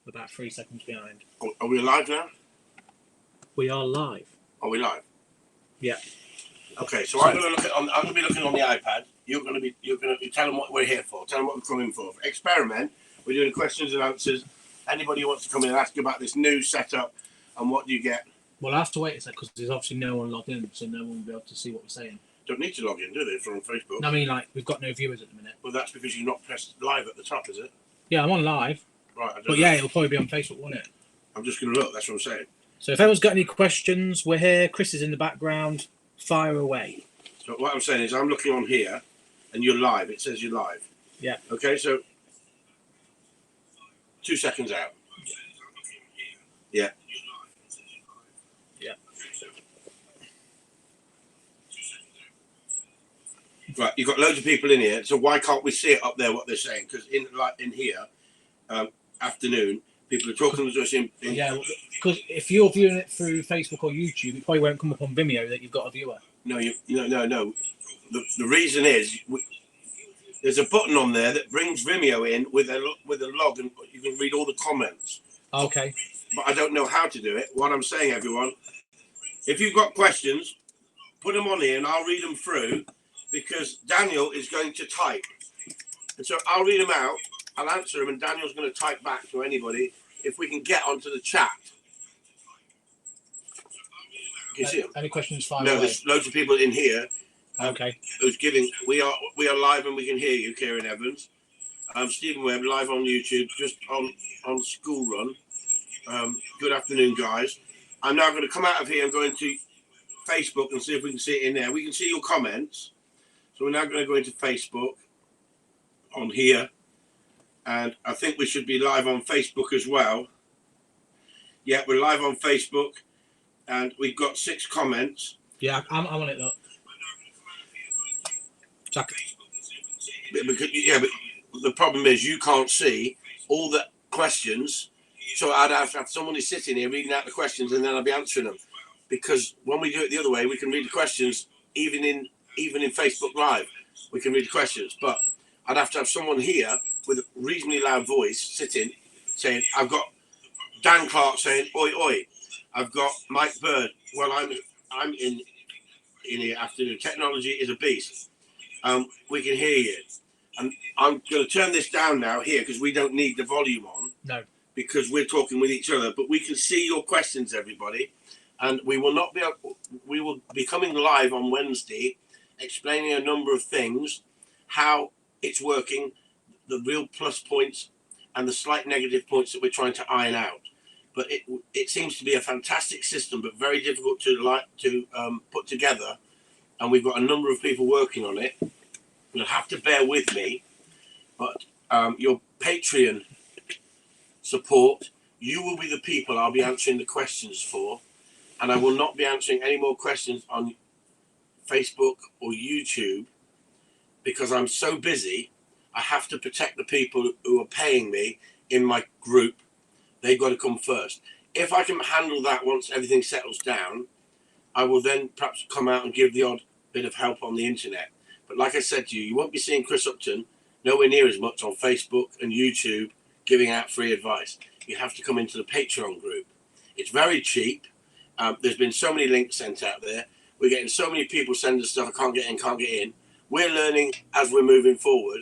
about 3 seconds behind. Are we live now? We are live. Are we live? Yeah. Okay, so I'm going to be looking on the iPad. You're going to be tell them what we're here for. Tell them what we're coming for. Experiment. We're doing questions and answers. Anybody who wants to come in and ask about this new setup and what do you get? Well, I have to wait a sec because there's obviously no one logged in, so no one will be able to see what we're saying. Don't need to log in, do they, from Facebook? No, I mean, like, we've got no viewers at the minute. Well, that's because you've not pressed live at the top, is it? Yeah, I'm on live. Right. I don't But know. yeah, it'll probably be on Facebook, won't it? I'm just going to look. That's what I'm saying. So if anyone's got any questions, we're here. Chris is in the background. Fire away. So what I'm saying is I'm looking on here and you're live. It says you're live. Yeah. Okay, so 2 seconds out. Yeah. Yeah. Right, you've got loads of people in here, so why can't we see it up there, what they're saying? Because in here, afternoon, people are talking to us in Yeah, because if you're viewing it through Facebook or YouTube, it probably won't come up on Vimeo that you've got a viewer. No. The reason is there's a button on there that brings Vimeo in with a log, and you can read all the comments. Okay. But I don't know how to do it. What I'm saying, everyone, if you've got questions, put them on here and I'll read them through, because Daniel is going to type. And so I'll read them out, I'll answer them, and Daniel's going to type back to anybody if we can get onto the chat. Can you see them? Any questions? Fire No, away. there's loads of people in here. Okay. Who's giving? We are live and we can hear you, Kieran Evans. Stephen Webb live on YouTube, just on School Run. Good afternoon, guys. I'm now going to come out of here and go into Facebook and see if we can see it in there. We can see your comments. So we're now going to go into Facebook on here, and I think we should be live on Facebook as well. Yeah, we're live on Facebook, and we've got 6 comments. Yeah, I'm on it, look. Yeah, but the problem is you can't see all the questions, so I'd have to have somebody sitting here reading out the questions, and then I'll be answering them. Because when we do it the other way, we can read the questions even in Facebook Live. We can read the questions, but I'd have to have someone here with a reasonably loud voice sitting, saying, "I've got Dan Clark saying, oi oi." I've got Mike Bird. Well, I'm in here afternoon. Technology is a beast. We can hear you. And I'm going to turn this down now here because we don't need the volume on. No. Because we're talking with each other, but we can see your questions, everybody. And we will be coming live on Wednesday, explaining a number of things, how it's working, the real plus points, and the slight negative points that we're trying to iron out. But it seems to be a fantastic system, but very difficult to put together. And we've got a number of people working on it. You'll have to bear with me, but your Patreon support, you will be the people I'll be answering the questions for. And I will not be answering any more questions on Facebook or YouTube because I'm so busy. I have to protect the people who are paying me in my group. They've got to come first. If I can handle that once everything settles down, I will then perhaps come out and give the odd bit of help on the internet. But like I said to you, you won't be seeing Chris Upton nowhere near as much on Facebook and YouTube giving out free advice. You have to come into the Patreon group. It's very cheap. There's been so many links sent out there. We're getting so many people sending stuff. I can't get in. We're learning as we're moving forward,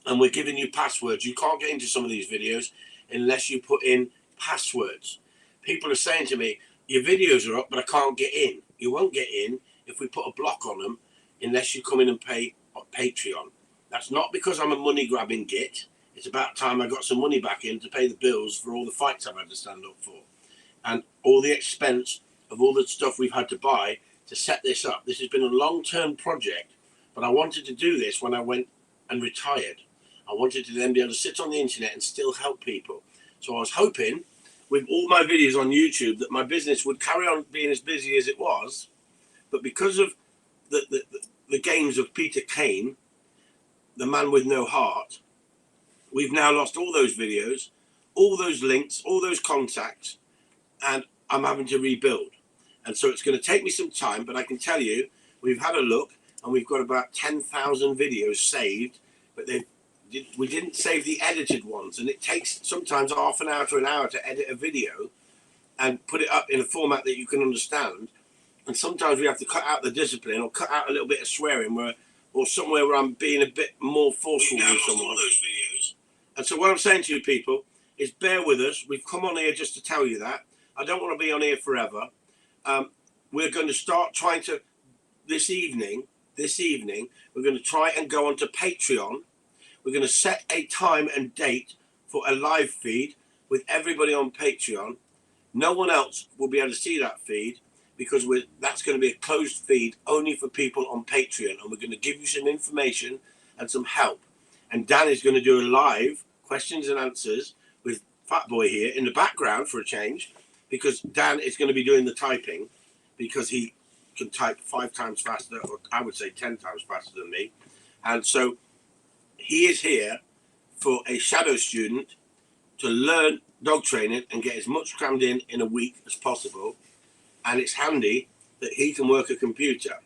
and we're giving you passwords. You can't get into some of these videos unless you put in passwords. People are saying to me, your videos are up, but I can't get in. You won't get in if we put a block on them unless you come in and pay on Patreon. That's not because I'm a money-grabbing git. It's about time I got some money back in to pay the bills for all the fights I've had to stand up for. And all the expense of all the stuff we've had to buy to set this up. This has been a long-term project, but I wanted to do this when I went and retired. I wanted to then be able to sit on the internet and still help people. So I was hoping with all my videos on YouTube that my business would carry on being as busy as it was. But because of the games of Peter Kane, the man with no heart, we've now lost all those videos, all those links, all those contacts, and I'm having to rebuild. And so it's going to take me some time, but I can tell you, we've had a look and we've got about 10,000 videos saved, but we didn't save the edited ones, and it takes sometimes half an hour to an hour to edit a video and put it up in a format that you can understand. And sometimes we have to cut out the discipline or cut out a little bit of swearing or somewhere where I'm being a bit more forceful with someone. And so what I'm saying to you people is bear with us. We've come on here just to tell you that. I don't want to be on here forever. We're going to start trying to, this evening, we're going to try and go onto Patreon. We're going to set a time and date for a live feed with everybody on Patreon. No one else will be able to see that feed because that's going to be a closed feed only for people on Patreon. And we're going to give you some information and some help. And Dan is going to do a live questions and answers with Fat Boy here in the background for a change, because Dan is going to be doing the typing because he can type 5 times faster, or I would say 10 times faster than me. And so he is here for a shadow student to learn dog training and get as much crammed in a week as possible. And it's handy that he can work a computer.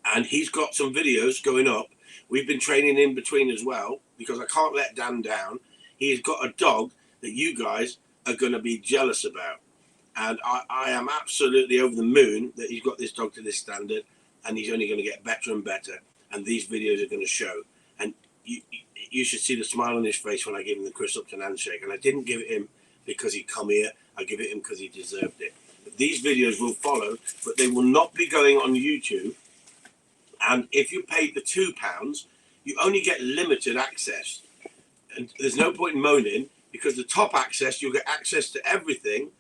And he's got some videos going up. We've been training in between as well, because I can't let Dan down. He's got a dog that you guys are going to be jealous about. And I am absolutely over the moon that he's got this dog to this standard, and he's only going to get better and better. And these videos are going to show. And you should see the smile on his face when I gave him the Chris Upton handshake. And I didn't give it him because he'd come here. I give it him because he deserved it. But these videos will follow, but they will not be going on YouTube. And if you paid the £2, you only get limited access. And there's no point in moaning, because the top access, you'll get access to everything,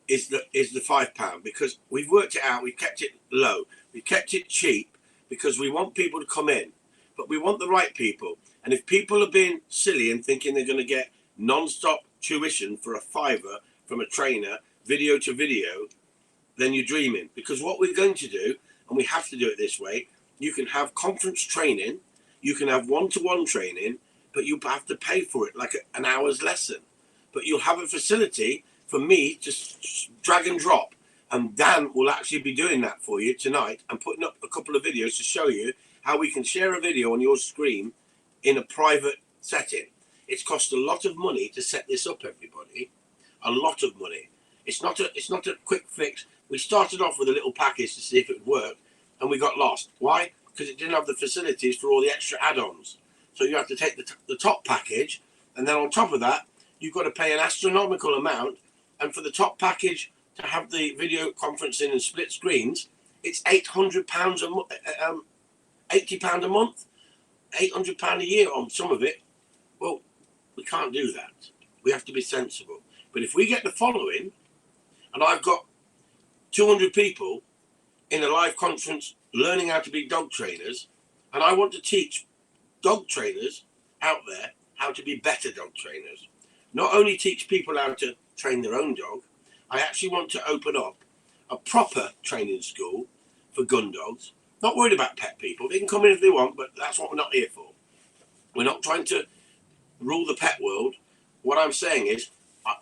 is the £5, because we've worked it out. We've kept it low. We've kept it cheap because we want people to come in, but we want the right people. And if people are being silly and thinking they're going to get non-stop tuition for a £5 from a trainer, video to video, then you're dreaming. Because what we're going to do, and we have to do it this way, you can have conference training, you can have one-to-one training, but you have to pay for it, like an hour's lesson. But you'll have a facility for me to drag and drop. And Dan will actually be doing that for you tonight and putting up a couple of videos to show you how we can share a video on your screen in a private setting. It's cost a lot of money to set this up, everybody. A lot of money. It's not a quick fix. We started off with a little package to see if it would work, and we got lost. Why? Because it didn't have the facilities for all the extra add-ons. So you have to take the top package, and then on top of that, you've got to pay an astronomical amount. And for the top package to have the video conferencing and split screens, it's £800 a month, £80 a month, £800 a year on some of it. Well, we can't do that. We have to be sensible. But if we get the following, and I've got 200 people in a live conference learning how to be dog trainers, and I want to teach dog trainers out there how to be better dog trainers. Not only teach people how to train their own dog, I actually want to open up a proper training school for Gundogs. Not worried about pet people. They can come in if they want, but that's what we're not here for. We're not trying to rule the pet world. What I'm saying is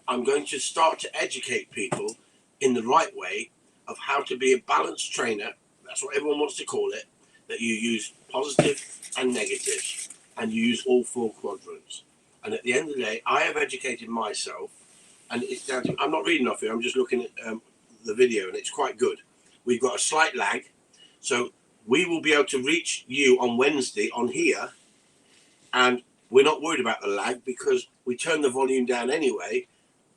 I'm going to start to educate people in the right way of how to be a balanced trainer. That's what everyone wants to call it, that you use positive and negative, and you use all 4 quadrants. And at the end of the day, I have educated myself, and it's down to, I'm not reading off here, I'm just looking at the video, and it's quite good. We've got a slight lag, so we will be able to reach you on Wednesday on here, and we're not worried about the lag because we turn the volume down anyway,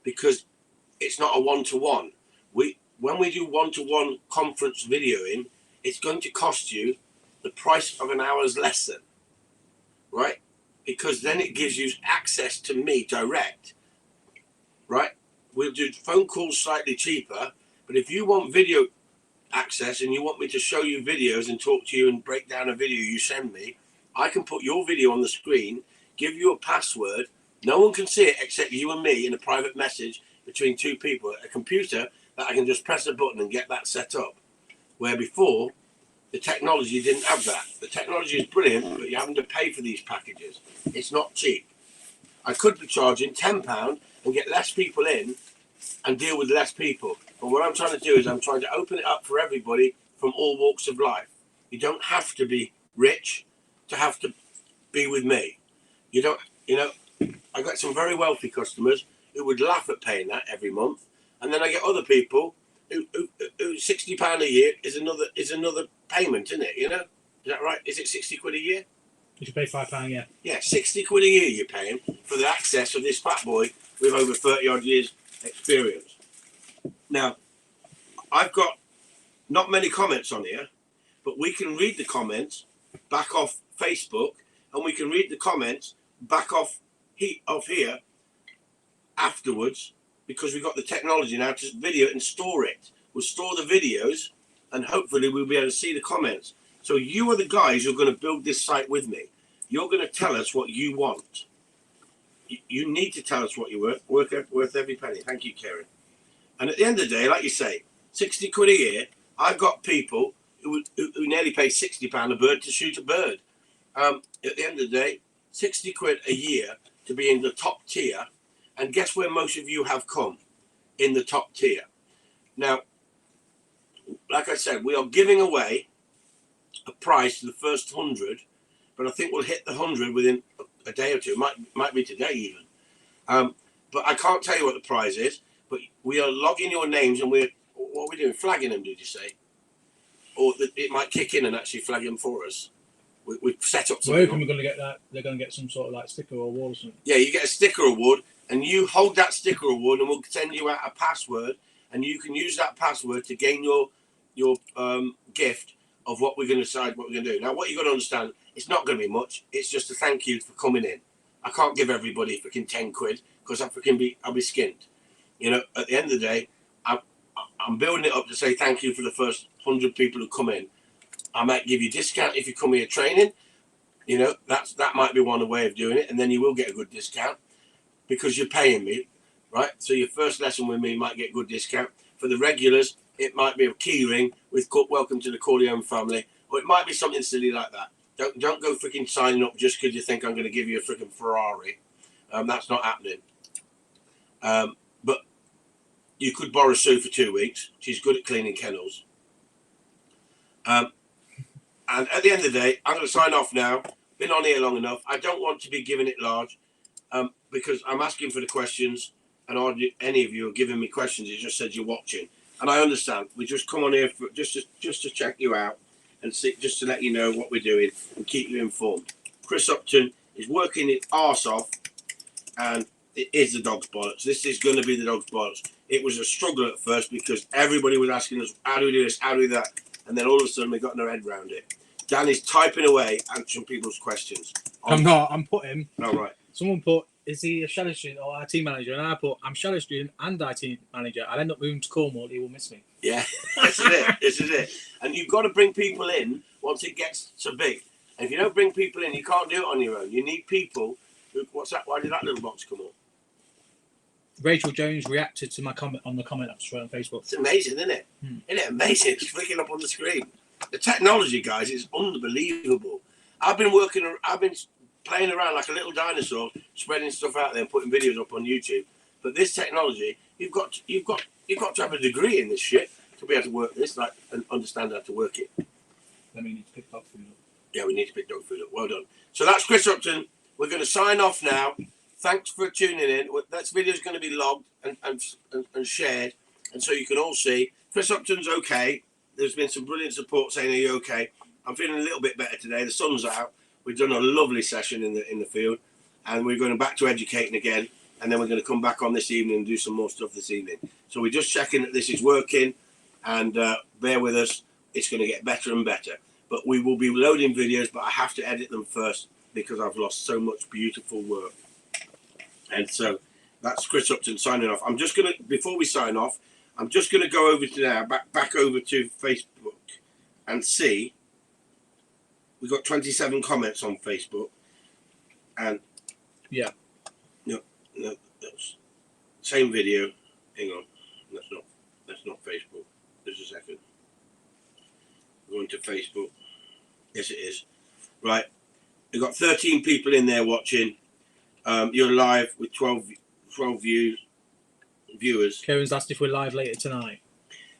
because it's not a one-to-one. When we do one-to-one conference videoing, it's going to cost you the price of an hour's lesson, right? Because then it gives you access to me direct, right? We'll do phone calls slightly cheaper, but if you want video access and you want me to show you videos and talk to you and break down a video you send me, I can put your video on the screen, give you a password. No one can see it except you and me in a private message between 2 people at a computer that I can just press a button and get that set up. Where before, the technology didn't have that. The technology is brilliant, but you're having to pay for these packages. It's not cheap. I could be charging £10 and get less people in and deal with less people. But what I'm trying to do is I'm trying to open it up for everybody from all walks of life. You don't have to be rich to have to be with me. You don't, you know, I got some very wealthy customers who would laugh at paying that every month, and then I get other people who £60 a year is another payment, isn't it? You know, is that right? Is it 60 quid a year? You should pay £5, yeah. Yeah, 60 quid a year you're paying for the access of this fat boy with over 30 odd years experience. Now, I've got not many comments on here, but we can read the comments back off Facebook, and we can read the comments back off here afterwards, because we've got the technology now to video it and store it. We'll store the videos, and hopefully we'll be able to see the comments. So you are the guys who are going to build this site with me. You're going to tell us what you want. You need to tell us what you're worth every penny. Thank you, Karen. And at the end of the day, like you say, 60 quid a year. I've got people who nearly pay £60 a bird to shoot a bird. At the end of the day, 60 quid a year to be in the top tier. And guess where most of you have come? In the top tier. Now, like I said, we are giving away a prize to the first 100, but I think we'll hit the 100 within a day or two. Might be today even. But I can't tell you what the prize is. But we are logging your names, and what are we doing? Flagging them, did you say? Or it might kick in and actually flag them for us. We've set up something. We're hoping we're going to get that. They're going to get some sort of like sticker or award or something. Yeah, you get a sticker award, and you hold that sticker award, and we'll send you out a password, and you can use that password to gain your gift of what we're going to decide what we're going to do. Now, what you've got to understand, it's not going to be much. It's just a thank you for coming in. I can't give everybody freaking 10 quid because I'll be skinned. You know, at the end of the day, I'm building it up to say thank you for the first 100 people who come in. I might give you a discount if you come here training. You know, that might be one way of doing it, and then you will get a good discount because you're paying me, right? So your first lesson with me might get a good discount. For the regulars, it might be a key ring with welcome to the Corleone family, or it might be something silly like that. Don't go freaking signing up just because you think I'm going to give you a freaking Ferrari. That's not happening. But you could borrow Sue for 2 weeks. She's good at cleaning kennels. And at the end of the day, I'm going to sign off now. Been on here long enough. I don't want to be giving it large because I'm asking for the questions, and any of you are giving me questions. It just said you're watching, and I understand. We just come on here for just to check you out and see, just to let you know what we're doing and keep you informed. Chris Upton is working his arse off, and it is the dog's bollocks. This is going to be the dog's bollocks. It was a struggle at first because everybody was asking us, how do we do this, how do we do that? And then all of a sudden we got our head around it. Dan is typing away, answering people's questions. I'm not. I'm putting. Oh, right. Someone put, is he a shadow student or IT manager? And I put, I'm shadow student and IT manager. I'll end up moving to Cornwall. He will miss me. Yeah, this is it. This is it. And you've got to bring people in once it gets so big. And if you don't bring people in, you can't do it on your own. You need people who, what's that? Why did that little box come up? Rachel Jones reacted to my comment on the comment up straight on Facebook. It's amazing, isn't it? Isn't it amazing? It's flicking up on the screen. The technology, guys, is unbelievable. I've been playing around like a little dinosaur, spreading stuff out there and putting videos up on YouTube. But this technology, you've got to have a degree in this shit to be able to work this, like, and understand how to work it. Then we need to pick dog food up. Yeah, we need to pick dog food up. Well done. So that's Chris Upton. We're going to sign off now. Thanks for tuning in. That video is going to be logged and shared, and so you can all see Chris Upton's okay. There's been some brilliant support saying, "Are you okay?" I'm feeling a little bit better today. The sun's out. We've done a lovely session in the field, and we're going back to educating again. And then we're going to come back on this evening and do some more stuff this evening. So we're just checking that this is working, and bear with us. It's going to get better and better. But we will be loading videos, but I have to edit them first because I've lost so much beautiful work. And so that's Chris Upton signing off. I'm just going to, before we sign off, I'm just going to go over to now, back over to Facebook and see. We've got 27 comments on Facebook. And yeah. No, that's same video. Hang on. That's not Facebook. Just a second. Going to Facebook. Yes, it is. Right. We've got 13 people in there watching. You're live with 12 viewers. Kevin's asked if we're live later tonight.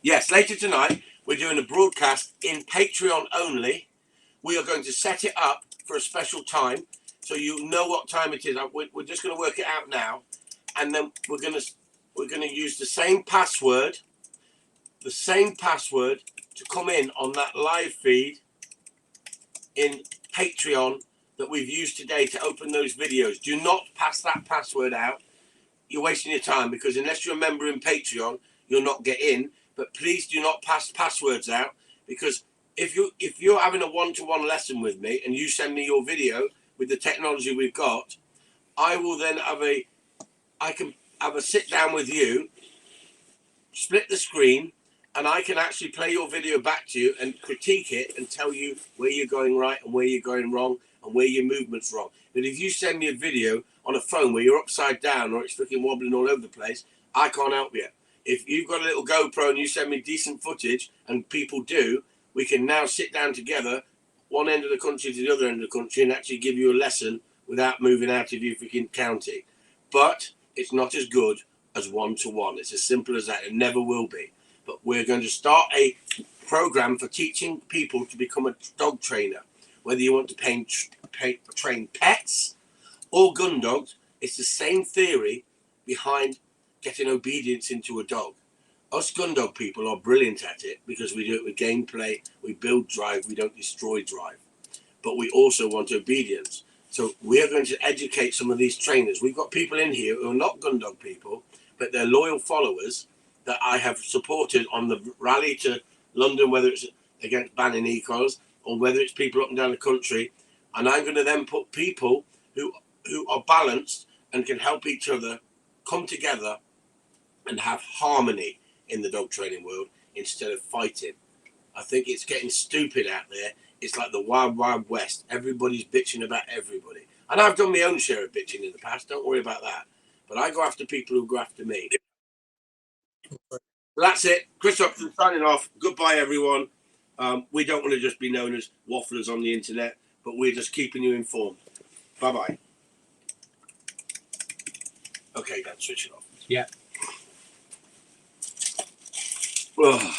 Yes, later tonight we're doing a broadcast in Patreon only. We are going to set it up for a special time. so you know what time it is. We're just going to work it out now, and then we're going to use the same password to come in on that live feed in Patreon that we've used today to open those videos. Do not pass that password out. You're wasting your time, because unless you're a member in Patreon, you'll not get in. But please do not pass passwords out, because if you're having a one-to-one lesson with me and you send me your video with the technology we've got, I will then I can have a sit down with you, split the screen, and I can actually play your video back to you and critique it and tell you where you're going right and where you're going wrong and where your movement's wrong. But if you send me a video on a phone where you're upside down or it's freaking wobbling all over the place, I can't help you. If you've got a little GoPro and you send me decent footage, and people do, we can now sit down together, one end of the country to the other end of the country, and actually give you a lesson without moving out of your freaking county. But it's not as good as one-to-one. It's as simple as that. It never will be. But we're going to start a program for teaching people to become a dog trainer. Whether you want to train pets or gun dogs, it's the same theory behind getting obedience into a dog. Us gun dog people are brilliant at it because we do it with gameplay, we build drive, we don't destroy drive. But we also want obedience. So we are going to educate some of these trainers. We've got people in here who are not gun dog people, but they're loyal followers that I have supported on the rally to London, whether it's against banning e-collars or whether it's people up and down the country. And I'm going to then put people who are balanced and can help each other come together and have harmony in the dog training world instead of fighting. I think it's getting stupid out there. It's like the wild, wild west. Everybody's bitching about everybody. And I've done my own share of bitching in the past. Don't worry about that. But I go after people who go after me. That's it. Chris Upton signing off. Goodbye, everyone. We don't want to just be known as wafflers on the internet, but we're just keeping you informed. Bye-bye. Okay, Dan, switch it off. Yeah. Ugh.